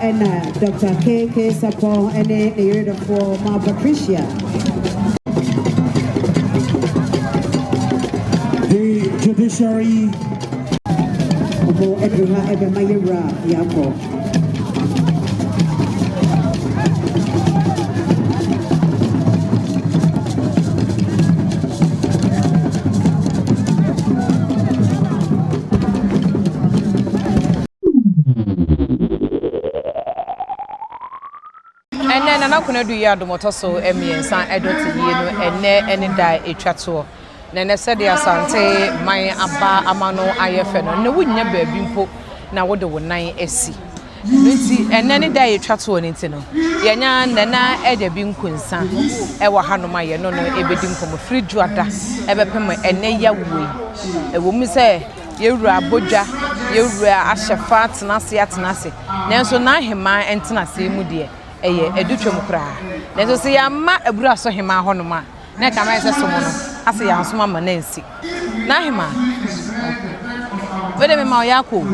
and Dr. K.K. Sapon and the year for Ma Patricia. The judiciary. And then I'm going to do yard motoso emiensa edoti yenu ene die etwato na ne said ya sante my aba amano ayefe no ne wunya baabi mpo na wode wo nan esi nti ene ne die etwato nti no yenya nana ede bi nkunsa e wa hanoma ye no ebedi nkomo free juada ebepem ene ya wui e wo mi se yewura bodwa yewura ahyefa tenase nanso na hema entenase mu de eye edutwem kra nanso se ya ma abura so hema honoma na ka mai se somo no ase ya nsoma ma na nsi na hema wede me ma yakọ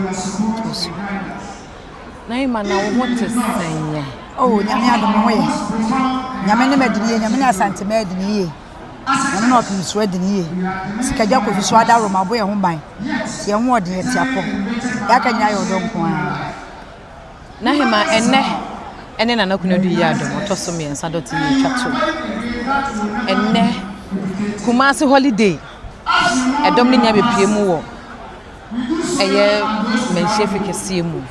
na hema na wo tesanya oh nyame adom ho ye nyame ne madiniye nyame na asante madiniye nyame na otum so adiniye sikaja ko so ada roma bo ye ho ban se ye ho ode ye tiapo ya ka nya ye odom ko na hema ene na nakuna du ya adom otoso me ensa dot ye twato ene Kumasi holiday edom ni nya bepie mu wo eye menhyefe kese mu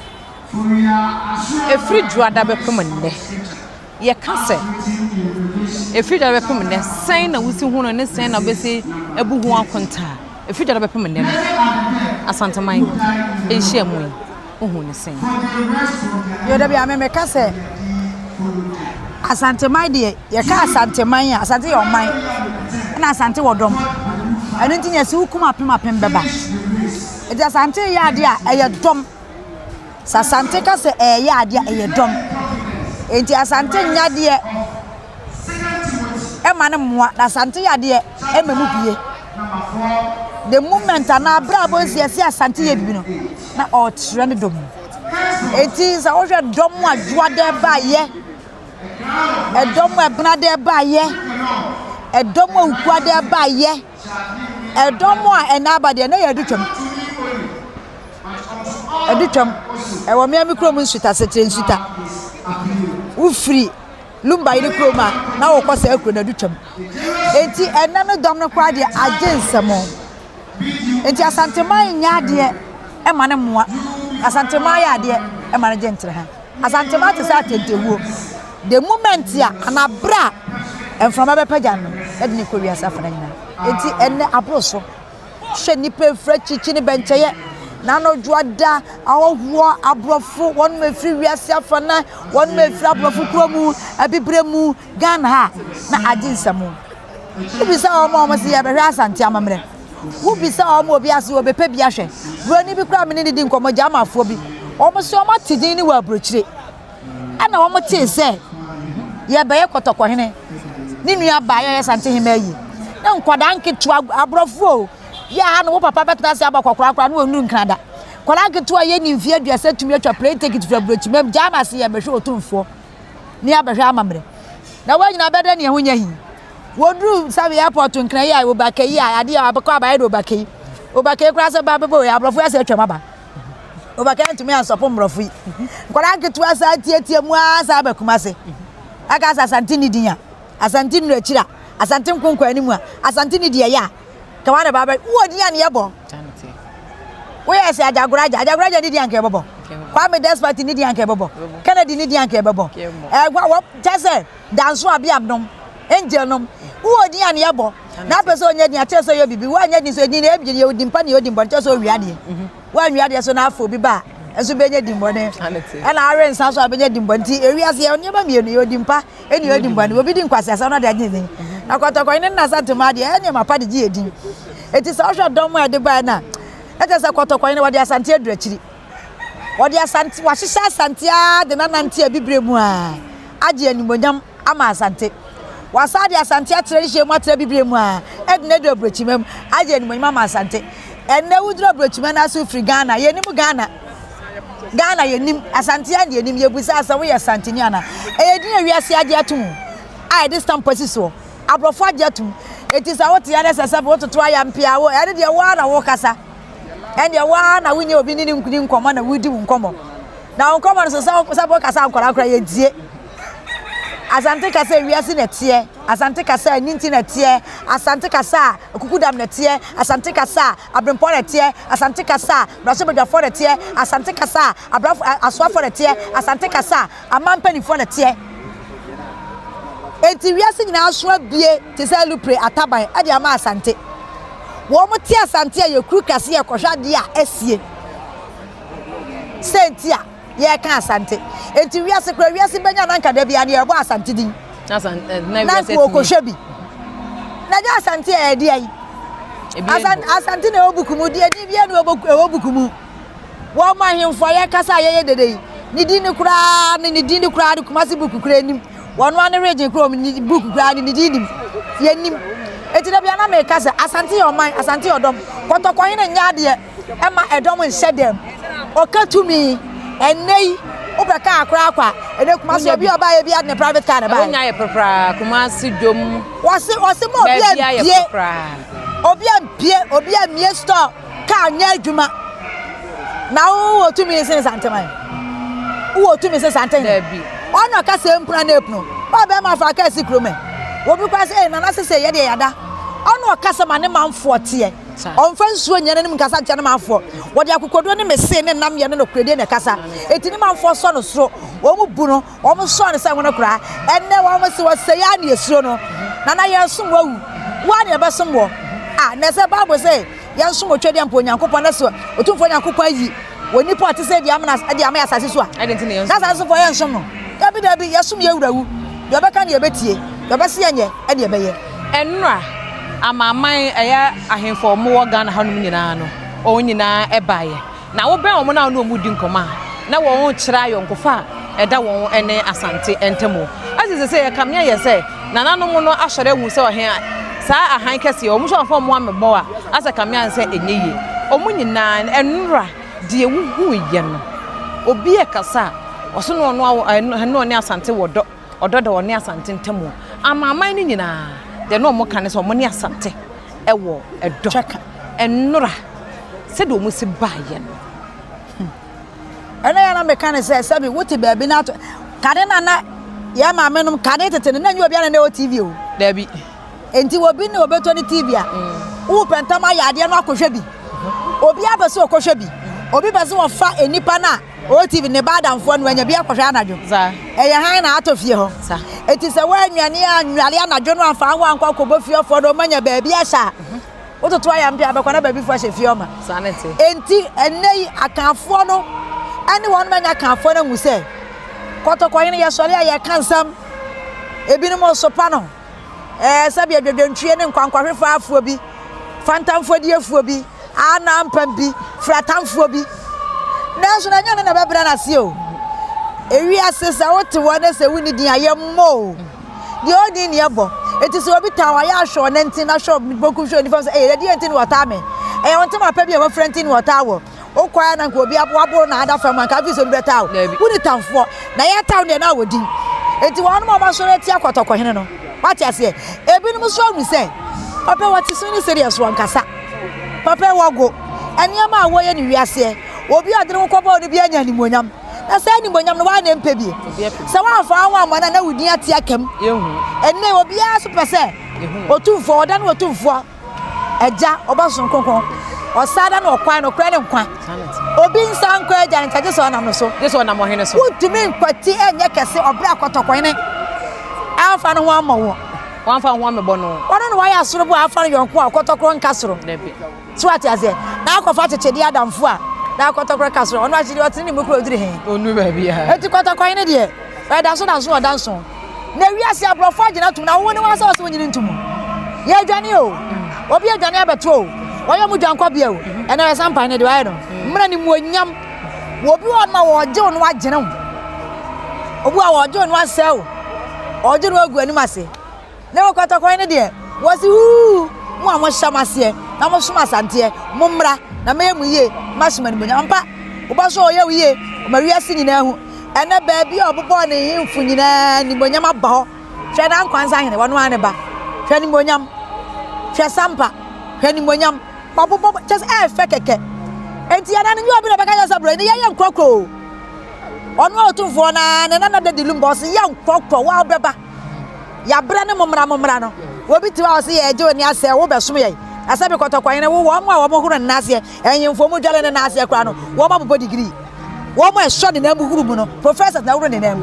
efri juada bepem nne ye kase efri juada bepem nne sen na wusi hu no ne sen na besi ebu hu akonta efri juada bepem nne asantaman ehye mu hu ne sen yo da bia me kase asantaman de ye ka asantaman ya asante yo man na asante wodom enu ntinya se hukuma apem beba e dia asante ya ade a eye dom sa asante ka se ya ade a eye dom enti asante nya de e ma ne moa na asante ya de e memu bie the moment na brabo si asante ye bibi no na o trend dom enti sa o hwe dom adwoa de ba ye e dom ebna de ba ye edomo ukwade ba ye edomo a enabade na yedutwam ewo me mikrom nsuta setre nsuta ufri lumba ire kroma na wo kwasa akro na dutwam enti enna no dom no kwade agensemo enti asanteman nya de e ma ne moa asanteman ya de e ma ne gentre ha asanteman te sa tentewo the moment ya anabra and from Abepajan, let me call you as a friend. Eti ene abroso. She nipe frechi chini bencheye. Nano juada awo abrofo one me free wiase afana one me free abrofo kromu abibremu Ghana ha na ajinsamo. Who be say omo se ya be hwa asante amamre. Who be say omo obi ase obepa bi ahwe. Broni bi kra me ni di nkomo jamafo bi. Omo se omo tidin ni wa abrochire. Ana omo tie se ye be ye kotoko hene. Ni nua ba ye sante hema yi na nkwada nketu abrofo ya na wo papa betna se abakokora kora na onu nkada kwada nketu ye ni mfie aduasa tumi atwa plane ticket fra brochimem jama se ye behwe otumfo ni abehwe amamre na wanyina beda ne ehonya hi wodru sabe airport nkran ya wo bakai ya ade abakọ abaye do bakai obakai kora se ba bebo ya abrofo ya se atwa maba obakai ntumi ansopo mbrofo yi kwada nketu asa tietie mu asa abakumase aka asa sante ni dinya asante nu akira asante nkonkwa animu asante ni de ya ka wana baba wo di an yebo wo yesi ajaguraja ni di an ke bobo kwa me despite ni di an ke bobo Kennedy ni di an ke bobo wo tese danso abiamnom angel nom wo di an yebo na peso onye di ateso yo bibi wo anya di so di na ebi ye odimpa ni odimpa teso wiade wo anwiade so na afọ bi ba enso benye dimbone na are nsa so abenye dimbonti ewiase ye onyeba mienu ye odimpa eni odimbone obi di nkwase asa no de agyin na kotoko ine na satema de eni mapa de gi edin eti sa ohwe dom e de ba na ete sa kotoko ine wode asante adurachiri wode asante wa hihya asante a de na nante abibremu a age animonyam ama asante wasade asante atrehye mu atra bibremu a edne do abrochimem age animonyam ama asante enne wudro abrochimem na so fri Ghana ye ni mu Ghana Ghana yenim asante ya de yenim yebusa asa wo ye santini ana eyedin awiase age atum ai this time posiso abrofo age atum etisa wote ya nesesa wototo ayampia wo ade de wa na wo kasa ende wa na wunye obi ni nkomo na wudi nkomo na nkomo no so sabo kasa ankora ye die asante kasa wiase na tie asante kasa ninti na tie asante kasa kukudam na tie asante kasa abrempo na tie asante kasa braso bedafo na tie asante kasa abrafo aswafo na tie asante kasa amampanifo na tie enti wiase nyina aso bie te se lupre ataban ade ama asante wo mo tie asante ya kru kase ya kohwade a asie sentia ye kan asante enti wiase kra wiase benya na nkada bia ne ebo asante din na wiase ko hwebi na ja asante e de ai asante na obukumu de ni bia na obukumu wo ma hemfo ye kasa ye dede ni din kra ni din kra de kumase buku kra nim wono ane region kra ni buku kra ni din ye nim enti da bia na me kasa asante yo man asante odom kotokon ne nya de e ma edom nhyedem okatumi enei obeka akwa ene kumase obi oba ye bia ne private car na ba onya ye prepra kumase dom wase mo obi amie store ka nya adwuma na wo tumi sen santeman wo tumi sen santeman bi ono ka se mpra na epno ba be ma fa ka sikrome obi kwa se na na se ye de yada ono ka se ma ne manfo tie onfa nsuo nyane nim kasa ntia ne manfo wode akokodo ne mese ne nam ye ne no krede ne kasa eti ne manfo so no soro wo mu bu no wo mu so ne se wono kra enne wo mu se wo se ya ne esuro no na ye sum wawu wa ne be sum wo na se bible say ye sum otwede ampo nyankopon na so otumfo nyankopon yi woni pot se di amna asase so a na asase fo ye sum no dabi ye sum ye wurawu de be kan ye betie de be se ye nye e de be ye enra amaman eya ahemfo mo Ghana hanum nyina no o nyina ebaye na wo ben o mo na no mu di nkoma na wo kira yonkofa eda wo ene asante entemo asese se kamya ye se nananom no ahwere hu se ohen saa ahan kese o mo so afo mo amebo a asa kamya se enyeye o mo nyina enra de wuhu ye no obi e kasa oso no no ne asante wodo de wo ne asante ntemo amaman ni nyina de no mo kan so mo ne asante ewo edo enura se do mo si baye no ena ya na mekan se sabi wote baabi na kade na ya ma menum kade tete na nyu obi na o TV o dabi enti obi ne obeto ni TV a wo pentama ya ade no akohwe bi obi abese okohwe bi obi bese wo fa enipa na o TV ne badamfo no anya bi akohwe anadwo za eye han na atofie ho sa enti se wa anwale anadwo no afa ho anko akobo fie fo do manya baabi ahya ototo aya mpia abekwana baabi fo ahye fie oma sa nete enti enei akanfo no ani won manya kanfo na mu se kotokwan ne yesole aye kansam ebinu mo sopa no sabi adwodwantwie ne nkwankwahwefa afuo bi fantamfo di afuo bi anampam bi fratamfo bi nanso na nyane na bebra na se o ewi asesa wote wona se wuni din ayemmo di odi ne ebo eti se obi tawa ya hwo na ntin na hwo boku hwo ni fam se di ntin wota me wonte ma pa bi e wo frentin wota wo okwa na nko obi abo na ada fam nka fi so bi tawo wuni tamfo na ya tawo ne na wodi eti wonu ma so reti akotoko hene no wati ase ebinum so anu se papa wati so ni serious wan kasa papa wogo eniama awo ye ni wiase obi adere ko ba oni bi anya ni monyam na se ni monyam no wa na mpe bi se wa fa anwa amana na wudi ati akam yehu enne obi aso pese otumfo oda na otumfo eja obason konkon osada na okwan no kra ne nkwa obi nsa nkwa eja ntaje so na no so yeso na mo hene so wutumi nkwati enye kese obra akotokwan ne afa no ho amawo wan fa ho amebo no wono no wa ya soro bu afa no yonko akotokro nka soro dabi swati aze na akofa chechedi adamfo a na akotokro ka soro ono achiri otini mu kro odiri he onu ba bia eti kotokwan ne de da so odanso na wiase abrofo agina tum na wo ne wa so nyini ntum ye adwane o obi adwane abeto o woyo mu dwanko bia o ena we sampan ne de wa no mra ni muonyam obi won ma wo je ono agene o obu a wo je ono ase o oje no agu anim ase na wo kotokwan ne de wo si hu mu a mo hyamase na mo soma sante mo mra na me mu ye masoma ni muonyam pa wo ba so oye wiye Maria nyina hu ene baabi obobo ne himfu nyina ni bonyam aba ho hwe na nkwansa hene wono ane ba hwe ni bonyam hwe sampa hwe ni bonyam obobo just fe keke enti ya na nyu obi na beka ya sabro ni ya nkrokro ono otumfo na ne na de lumba o se ya nkrokro wa obeba ya bra ne momra no obi tiwa o se ya eje oni ase wo besom ye asabe kotokwan ne wo mo a wo mo huru na ase enyimfo mu dwale ne na ase kra no wo ma bobo degree wo mo ehso ne na buhuru mu no professor na wuro ne na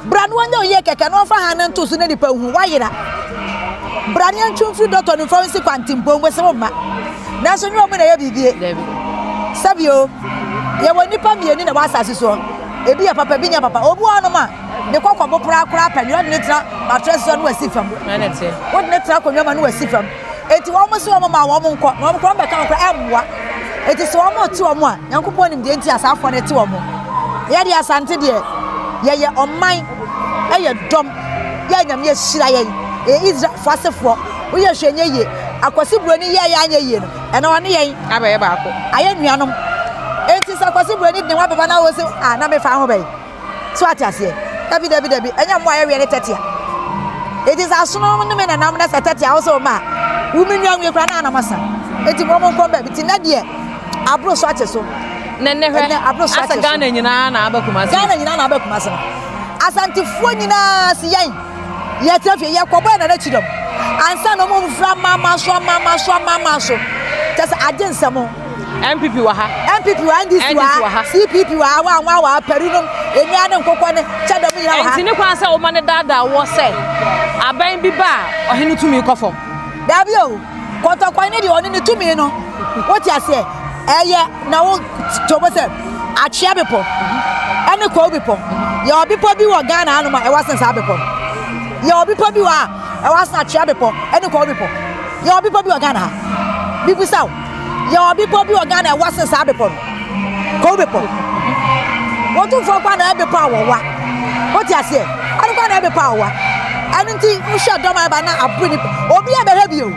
bra no anya oye keke no fa han nto so ne dipa hu wa yira bra ne ntwumfri doctor no fancy kwantimpo ngwe se mo ma na so nyu mo na ye bibie sabio ye woni pa mieni na wasase so ebi ya papa binya papa obu anu ma ne kokko kra panyo ne tra mattress no wasifam na nete wodi ne tra konwa ma no wasifam eti wo mo so wo ma wo mo nko wo mo be kan ko emwa eti so wo mo ti wo mo a yankopon nim de enti asafo ne ti wo mo ye de asante de ye oman ye dom ye nyam ye hira ye Israel fasefo wo ye hwenye ye akwasi broni ye anya ye no ena wone ye abaye baako aye nuanom enti sakwasi broni de wa baba na wo se na me fa ho bai so atiase dabi enya mo aye we ne tetia eti asono no me na nam na tetia wo so ma wo mi nwanwe kra na anamasa eti mo nko ba biti na de abro so ache so nenne hwe asa Ghana nyina na abakumasa asantifo nyina si yen ye trafie ye kobo na chidom ansa no mo mfra mama so just agensamo MPP wa ha MPP wa ndisi wa CPP wa perunum eni ane nkokọ ne chadom nyina wa ha enti ne kwan se o ma ne dada wo se aban bi ba ohene tumi kofom dabi o kotokwan ne de oni ne tumi no woti ase eye na wo tobo se atwea bepo ene ko bepo ye obipo bi wo Ghana anu ma e wasensa bepo ye obipo bi wa e wasen atwea bepo ene ko bepo ye obipo bi wo Ghana bibu saw ye obipo bi wo Ghana e wasensa bepo ko bepo wotu fo kwa na e bepo awowa woti ase anu kwa na e bepo awowa anti usha doma ba na abuni obi e be hebi o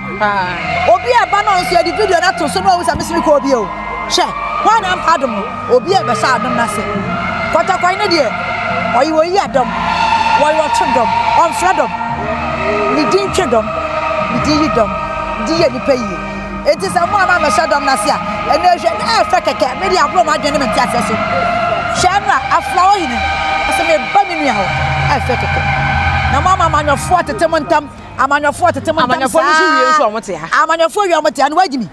obi e ba na nso di video na to so no wisa misimi ko obi o she kwa na adom obi e be sha adom na se kota kwa ne de oyi wo yi adom wo twedom on fradom ni din twedom ni di dom di ye ni payi enti se mo ama sha dom na se a ene hwe na fa keke me di abro ma dwene me ti ase so she na afla o hine ase me ba mi nua ho a fa keke na mama amanyofo tetemontam amanyofo amanyofo ni wie nso omote ha amanyofo wie omote ha no wagimi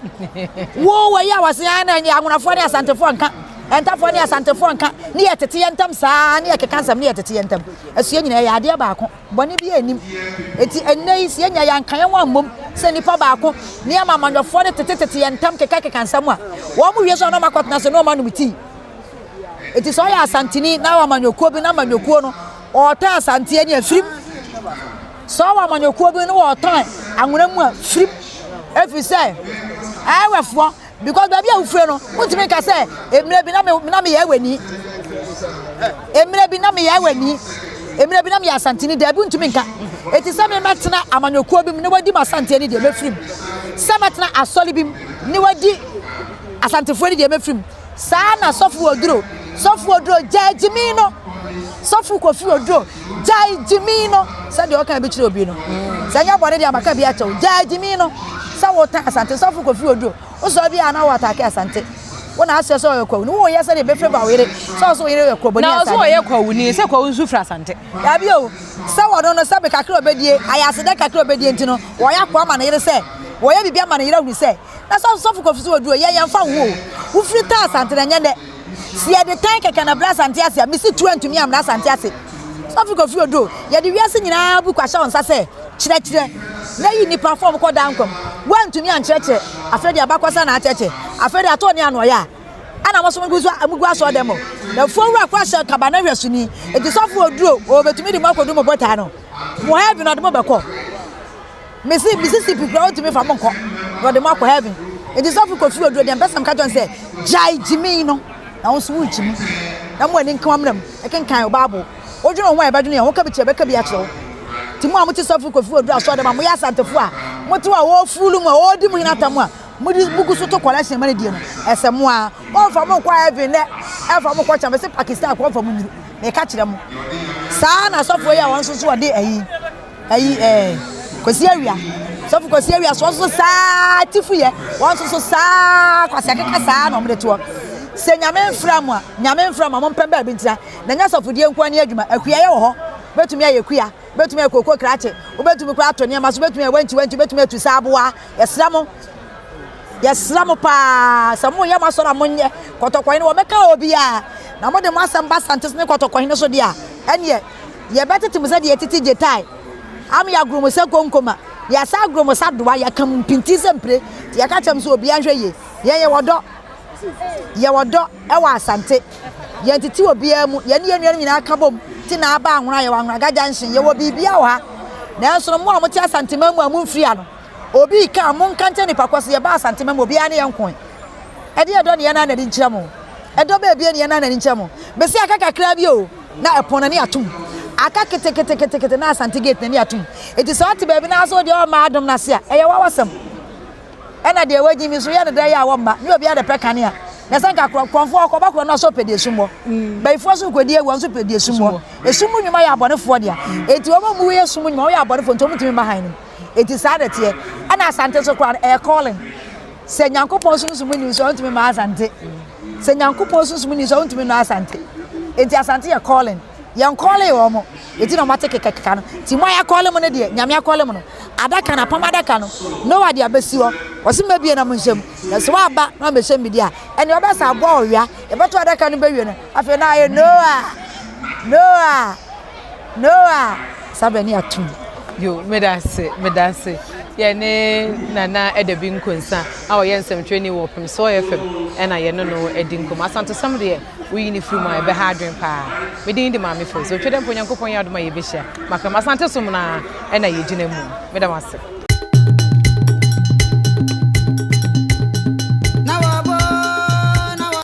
wo ya wase ya na agunafo ne asantefo nka entafo ne asantefo nka ne yetete yentam saa ne yekekansam ne yetete yentam asue nyina ya ade baako bone bi anim eti ennei sie nya ya nkan yenwa mmom se nipa baako ne amanyofo ne tete yentam kekekansam a wo mu wie so no makotna se no manum ti eti so ya asantini na amanyokuo bi na amanyokuo no ota asante ni afrim so wa manyokuo bi no ota anwura mu afrim efi say awefo because baby awufre no untimi ka say emire bi na me ya wani emire bi na me ya asante ni da bi untimi nka eti say me metena amanyokuo bi ne wadi masante ni de mefrim say metena asoli bi ne wadi asante fo ni de mefrim sa na sofu oduro jajimi no sofu KOFI ODURO jajimi no sa de o kan be kire obi no sa nya bode de amaka bi achew jajimi no sa wota asante sofu KOFI ODURO o so bi ana wata ka asante wona ase so ye kwawu no wo ye se de be favor were so ye ye kwoboni asante na so ye kwawu ni se kwawu su fra asante ya bi o sa wono no sa be kakra obedie ayase de kakra obedie ntino wo ya kwa ma na yere se wo ye bibia ma na yere hu se na sofu KOFI ODURO ye yemfa wo frita asante na nyende si e de tank keke bra asante ase a misi 20 mi amna asante ase sofu KOFI ODURO ye de wiase nyina bu kwa sha onsa se kire na yi ni perform ko dankom want mi an kire afedi abakwasa na kire afedi ato ni ano ya ana mo so mugu aso demo na fowura kwa sha kabana hwesuni e di sofu ODURO o betumi di makodu mo bota no mo heaven na de mo beko Mississippi grow to me from Monko no de mako heaven e di sofu KOFI ODURO dem person ka jon say jai jimi no na wo so wuchi mi na mo ani nkamram e kenkan Bible odwuno ho e badwuno ho ka bi che be ka bi a kire ti mo amuti sofu KOFI ODURO aso de ma mo ya santefo a mo to a wo fulu mu a wo di mu hina tamu a mo di bugu so to collection mane die no ese mo a mo fa mo kwa heaven ne efa mo kwacha me se Pakistan ko fa mu nyuru me ka kire mo saa na sofo ya won so ode ayi kosi awia sofo kosi awia so saa tifu ye won so saa kwase keka saa na omde to se nyame mfra mo mpem ba bi ntira na nya sofo die nkwani adwuma akua ye wo ho betumi ayekua betumi akoko krache obetumi kra to ne ma so betumi wanti betumi atu saaboa yesramo pa samu ya masora monye kotokwan ne wo meka obi a na mo de masamba santes ne kotokwan ne so dia ene ye betete musa de titi jetai am ya gromo se konkoma ya sa gromo sa doa ya kam pinti sempre ya ka chem so obi anhwe ye wodo e wa asante ye titi obi amu ye ne yenu nyina aka bom ti na aba anwura ye wanwura gaja nshin ye wo bibia wo ha na enso mo mo ti asante mamu amfri ano obi ka mon kante ni pakwase ye ba asante mamu obi ane ye nkon e de edo ne ye na na di nkyeremo edo ba bia ne ye na na di nkyeremo be se aka kakra bi o na epona ne atum aka kete na asante gate ne atum eti so ati ba bi na so de o ma adom na se a eye wawasam ena de waji mi so ye ne da ya wo ma ni obi ade pekane a na sanka kronfo akobakro na so pede sumo baifo so kodi ewu so pede sumo esumu nyuma ya abonefo dia eti wo mu ye sumu nyuma wo ya abonefo nto mutimi ma han eti sadete e ana asante so kwa e calling se nyankopon so sumu ni so ntimi ma asante se nyankopon so sumu ni so ntimi na asante eti asante ye calling yan calling wo mo eti na mate kekeka no ti mo ya calling mo ne de nyame ya calling mo no adaka na pam adaka no wa de abesi wo osima bie na mo nsem na so aba na me hyem bia ene obesa abo owia e beto adaka no bewie no afi na aye Noah sabeni atum yo medase ye ne nana edebi nkonsa a wo yensem training wo pem so FM ena ye no edi nkom asante sam de we ni free my be hardren pa me din di ma me fo so twede mpo nyankopon ya adoma ye be hia maka asante som na ena ye gina mu medamase